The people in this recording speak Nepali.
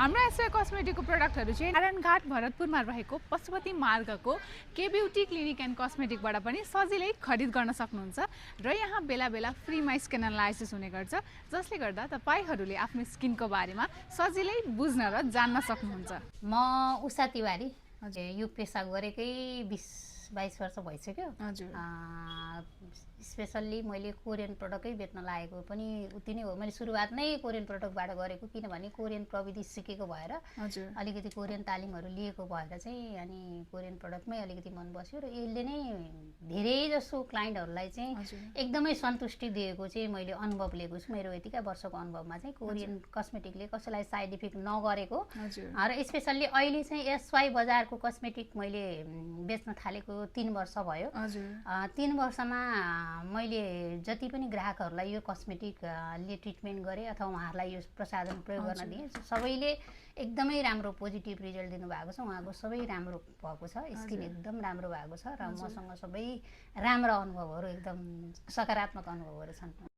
हाम्रो एसवाई कस्मेटिकको प्रडक्टहरू चाहिँ नारायणघाट भरतपुरमा रहेको पशुपति मार्गको के ब्युटी क्लिनिक एन्ड कस्मेटिकबाट पनि सजिलै खरिद गर्न सक्नुहुन्छ र यहाँ बेला बेला फ्रीमा स्किन एनालाइसिस हुने गर्छ, जसले गर्दा तपाईहरूले आफ्नो स्किनको बारेमा सजिलै बुझ्न र जान्न सक्नुहुन्छ। म उषा तिवारी, यो पेसा गरेकै 20-22 वर्ष भइसक्यो। हजुर। स्पेसल्ली मैले कोरियन प्रडक्टै बेच्न लागेको पनि उति नै हो। मैले सुरुवात नै कोरियन प्रडक्टबाट गरेको, किनभने कोरियन प्रविधि सिकेको भएर, हजुर, अलिकति कोरियन तालिमहरू लिएको भएर चाहिँ अनि कोरियन प्रडक्टमै अलिकति मन बस्यो र यसले नै धेरै जसो क्लाइन्टहरूलाई चाहिँ एकदमै सन्तुष्टि दिएको चाहिँ मैले अनुभव लिएको छु। मेरो यतिका वर्षको अनुभवमा चाहिँ कोरियन कस्मेटिकले कसैलाई साइड इफेक्ट नगरेको र स्पेसल्ली अहिले चाहिँ एसवाई बजारको कस्मेटिक मैले बेच्न थालेको 3 वर्ष भयो। 3 वर्षमा मैले जति पनि ग्राहकहरूलाई यो कस्मेटिकले ट्रिटमेन्ट गरेँ अथवा उहाँहरूलाई यो प्रसाधन प्रयोग गर्न दिएँ, सबैले एकदमै राम्रो पोजिटिभ रिजल्ट दिनुभएको छ। उहाँको सबै राम्रो भएको छ, स्किन एकदम राम्रो भएको छ र मसँग सबै राम्रा अनुभवहरू, एकदम सकारात्मक अनुभवहरू छन्।